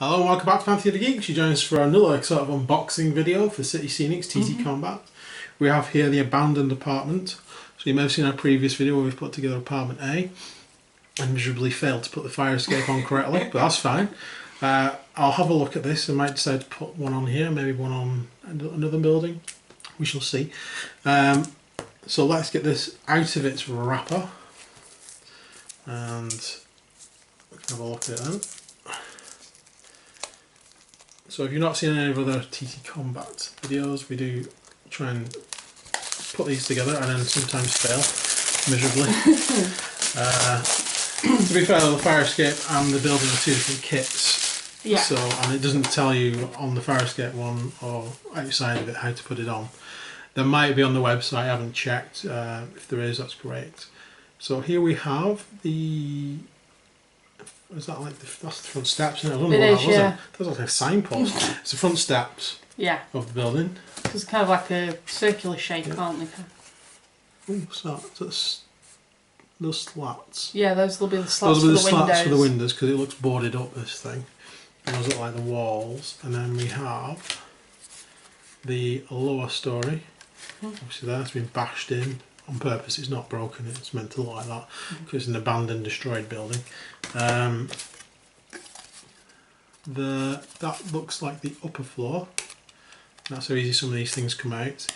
Hello and welcome back to Fantasy of the Geeks. You join us for another sort of unboxing video for City Scenics Ttcombat. We have here the abandoned apartment. So you may have seen our previous video where we've put together apartment A and miserably failed to put the fire escape on correctly, but that's fine. I'll have a look at this. I might decide to put one on here, maybe one on another building. We shall see. So let's get this out of its wrapper and have a look at it then. So if you've not seen any of other Ttcombat videos, we do try and put these together and then sometimes fail miserably. To be fair, the fire escape and the building are two different kits. Yeah. So, and it doesn't tell you on the fire escape one or outside of it how to put it on. There might be on the website, I haven't checked. If there is, that's great. So here we have the... Is that like that's the front steps? I don't know what that was. Yeah. That was like a signpost. It's the front steps. Yeah. Of the building. It's kind of like a circular shape, aren't they? Oh, what's that? That's those slats. Yeah, those will be the slats those will be the for the windows. slats for the windows because it looks boarded up. This thing. And those look like the walls, and then we have the lower story. Obviously, that's been bashed in on purpose. It's not broken. It's meant to look like that because it's an abandoned, destroyed building. That looks like the upper floor. That's how easy some of these things come out.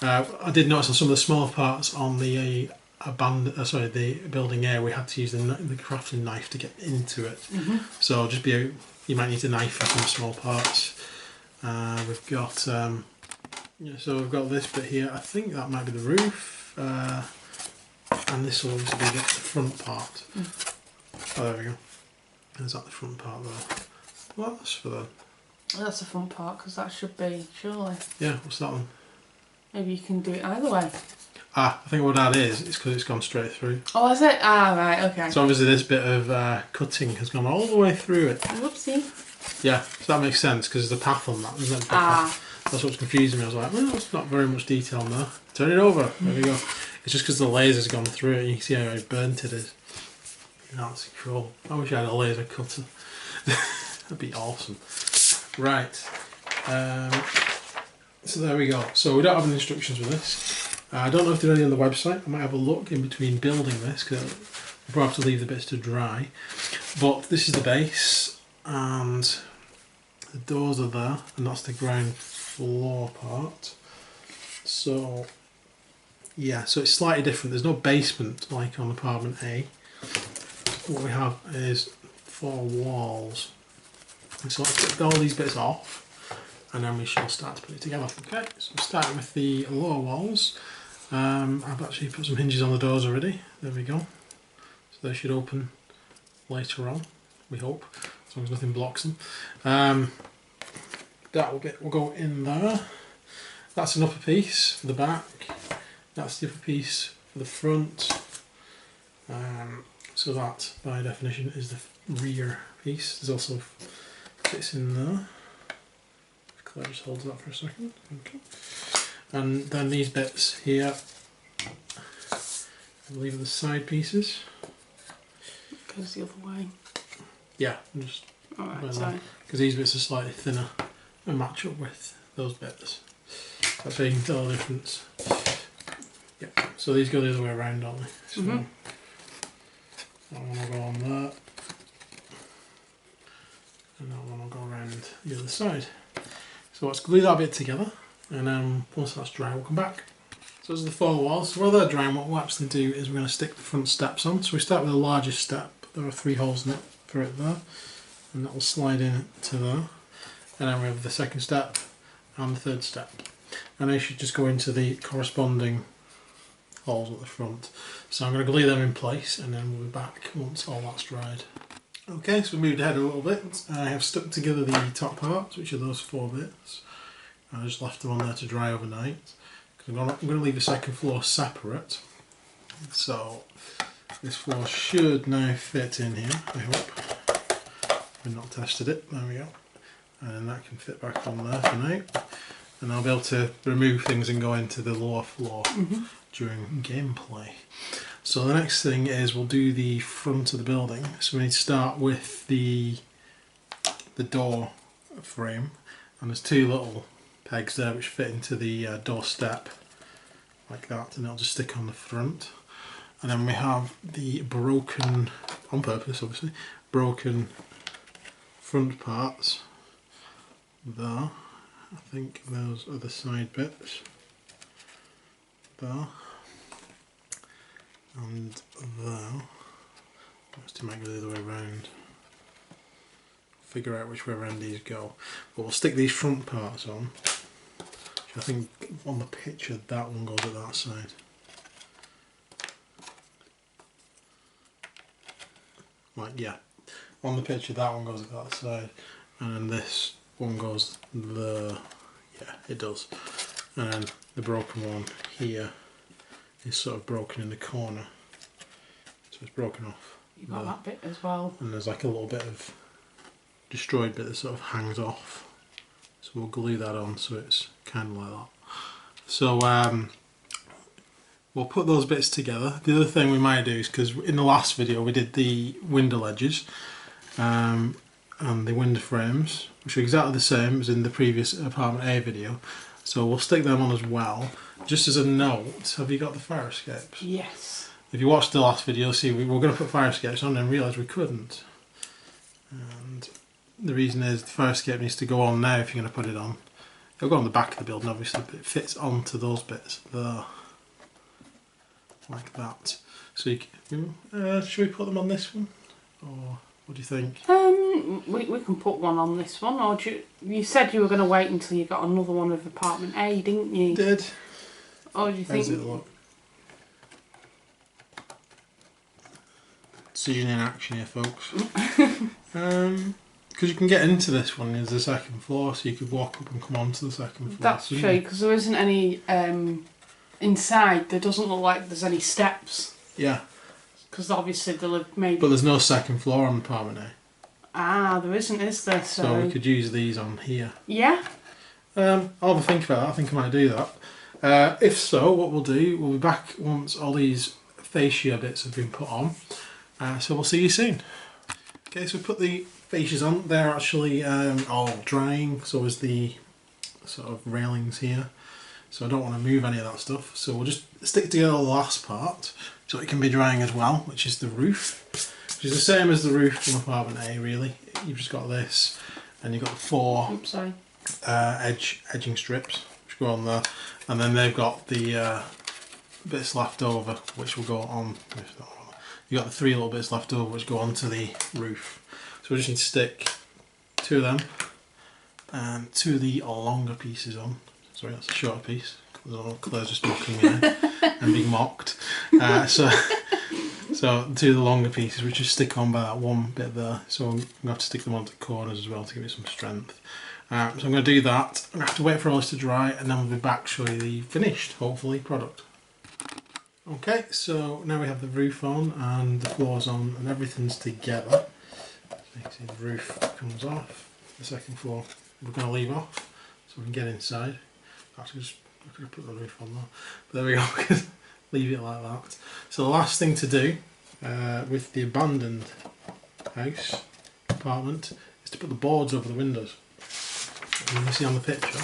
I did notice on some of the smaller parts on the the building A, we had to use the crafting knife to get into it. So just you might need a knife for some small parts. We've got so we've got this bit here. I think that might be the roof, and this will obviously be the front part. Oh, there we go. Is that the front part there? Well, that's for the... That's the front part, because that should be, surely. Yeah, what's that one? Maybe you can do it either way. I think what that is because it's gone straight through. Oh, is it? Ah, right, okay. So obviously this bit of cutting has gone all the way through it. Whoopsie. Yeah, so that makes sense because there's a path on that, isn't it? That's what's confusing me. I was like, well, there's not very much detail on there. Turn it over. There we go. It's just because the laser's gone through it and you can see how burnt it is. That's cool. I wish I had a laser cutter. That'd be awesome. Right. So there we go. So we don't have any instructions for this. I don't know if there are any on the website. I might have a look in between building this because we'll probably have to leave the bits to dry. But this is the base and the doors are there and that's the ground floor part. So yeah, so it's slightly different. There's no basement like on apartment A. What we have is 4 walls. And so let's get all these bits off and then we shall start to put it together. Okay, so starting with the lower walls. I've actually put some hinges on the doors already. There we go. So they should open later on, we hope, as long as nothing blocks them. That bit will go in there. That's an upper piece for the back. That's the upper piece for the front. So that, by definition, is the rear piece. There's also bits in there. Claire just holds that for a second. Okay. And then these bits here, I believe, are the side pieces. It goes the other way. Yeah, just because these bits are slightly thinner and match up with those bits. That's how you can tell the difference. Yeah, so these go the other way around, don't they? So that one will go on there, and that one will go around the other side. So let's glue that bit together, and then once that's dry, we'll come back. So those are the 4 walls. So while they're drying, what we'll actually do is we're going to stick the front steps on. So we start with the largest step. There are 3 holes in it for it there, and that will slide in to there. And then we have the second step and the 3rd step, and they should just go into the corresponding holes at the front. So I'm going to glue them in place and then we'll be back once all that's dried. Okay, so we moved ahead a little bit. I have stuck together the top parts, which are those 4 bits. I just left them on there to dry overnight. I'm going to leave the second floor separate. So this floor should now fit in here, I hope. I've not tested it, there we go. And that can fit back on there for now. And I'll be able to remove things and go into the lower floor during gameplay. So the next thing is we'll do the front of the building. So we need to start with the the door frame, and there's two little pegs there which fit into the door step like that, and it'll just stick on the front. And then we have the broken, on purpose obviously, broken front parts there. I think those are the side bits there and there. Let's to make it the other way around. Figure out which way around these go. But we'll stick these front parts on. I think on the picture that one goes at that side. Like, yeah, on the picture that one goes at that side, and then this one goes the, yeah, it does. And then the broken one here is sort of broken in the corner, so it's broken off. You got that bit as well. And there's like a little bit of destroyed bit that sort of hangs off. So we'll glue that on so it's kind of like that. So we'll put those bits together. The other thing we might do is, because in the last video we did the window ledges and the window frames, which are exactly the same as in the previous apartment A video. So we'll stick them on as well. Just as a note, have you got the fire escapes? Yes. If you watched the last video, see we were going to put fire escapes on and realised we couldn't. And the reason is the fire escape needs to go on now if you're going to put it on. It'll go on the back of the building obviously, but it fits onto those bits there. Like that. So you can, should we put them on this one? Or what do you think? We can put one on this one, or you said you were going to wait until you got another one of apartment A, didn't you? Did. Or do you think... How's it look? Decision in action here, folks. Because you can get into this one as the second floor, so you could walk up and come onto the second floor. That's true, because there isn't any inside. There doesn't look like there's any steps. Yeah. Because obviously they'll have maybe... But there's no second floor on apartment A. Ah, there isn't, is there? So we could use these on here. Yeah. I'll have a think about that. I think I might do that. If so, what we'll do, we'll be back once all these fascia bits have been put on. So we'll see you soon. Okay, so we put the fascias on. They're actually all drying, so is the sort of railings here. So I don't want to move any of that stuff. So we'll just stick together the last part so it can be drying as well, which is the roof. Which is the same as the roof from apartment A really. You've just got this and you've got the four edging strips which go on there. And then they've got the bits left over which will go on. You've got the three little bits left over which go onto the roof. So we just need to stick two of them and two of the longer pieces on. Sorry, that's a shorter piece. Claire's just mocking me and being mocked. So two of the longer pieces which just stick on by that one bit there. So I'm going to have to stick them onto the corners as well to give it some strength. So I'm going to do that. I'm going to have to wait for all this to dry and then we'll be back to show you the finished, hopefully, product. Okay, so now we have the roof on and the floors on and everything's together. So you can see the roof comes off. The second floor we're going to leave off so we can get inside. Actually, I could have put the roof on there, but there we go. Leave it like that. So the last thing to do with the abandoned house apartment is to put the boards over the windows. And you can see on the picture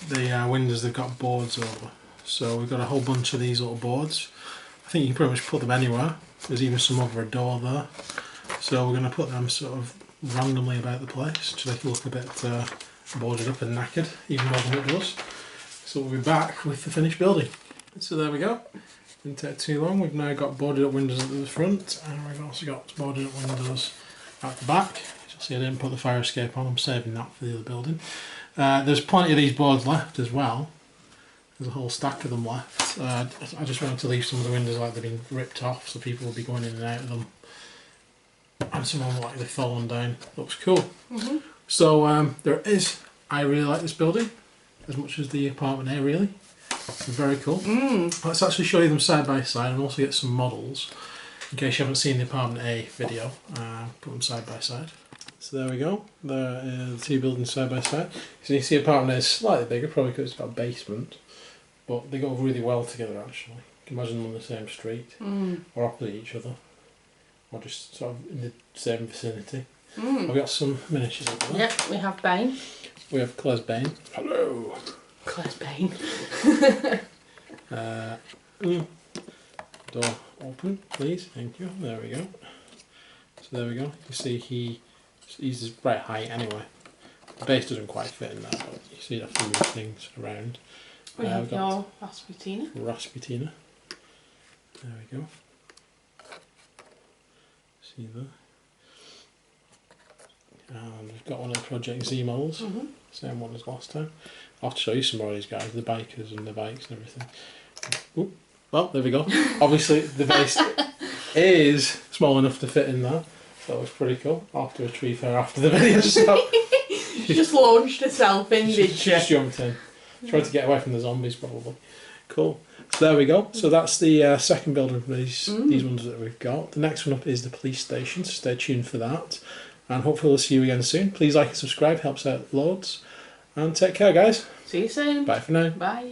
the windows, they've got boards over. So we've got a whole bunch of these little boards. I think you can pretty much put them anywhere. There's even some over a door there. So we're going to put them sort of randomly about the place to make it look a bit boarded up and knackered, even more than it does. So we'll be back with the finished building. So there we go. Didn't take too long. We've now got boarded up windows at the front and we've also got boarded up windows at the back. As you'll see, I didn't put the fire escape on. I'm saving that for the other building. There's plenty of these boards left as well. There's a whole stack of them left. I just wanted to leave some of the windows like they've been ripped off so people will be going in and out of them. And some of them like they've fallen down. Looks cool. Mm-hmm. So I really like this building as much as the apartment A really. They're very cool. Let's actually show you them side by side and also get some models in case you haven't seen the apartment A video. Put them side by side. So there we go. There are the two buildings side by side. So you see apartment A is slightly bigger, probably because it's got a basement, but they go really well together actually. You can imagine them on the same street or opposite each other, or just sort of in the same vicinity. We've got some miniatures over there. Yep, we have Bane. We have Claire's Bane. Hello. Claire's Bane. Door open, please. Thank you. There we go. So there we go. You can see he's the right height anyway. The base doesn't quite fit in there, but you see the food things around. We have your Rasputina. Rasputina. There we go. See there. And we've got one of the Project Z models. Same one as last time. I'll have to show you some more of these guys, the bikers and the bikes and everything. Ooh. Well, there we go. Obviously, the base is small enough to fit in there. So that was pretty cool. I'll have to retrieve her after the video. So She just launched herself in, did she just jumped in. Tried to get away from the zombies, probably. Cool. So there we go. So that's the second build of these ones that we've got. The next one up is the police station, so stay tuned for that. And hopefully we'll see you again soon. Please like and subscribe, helps out loads. And take care, guys. See you soon. Bye for now. Bye.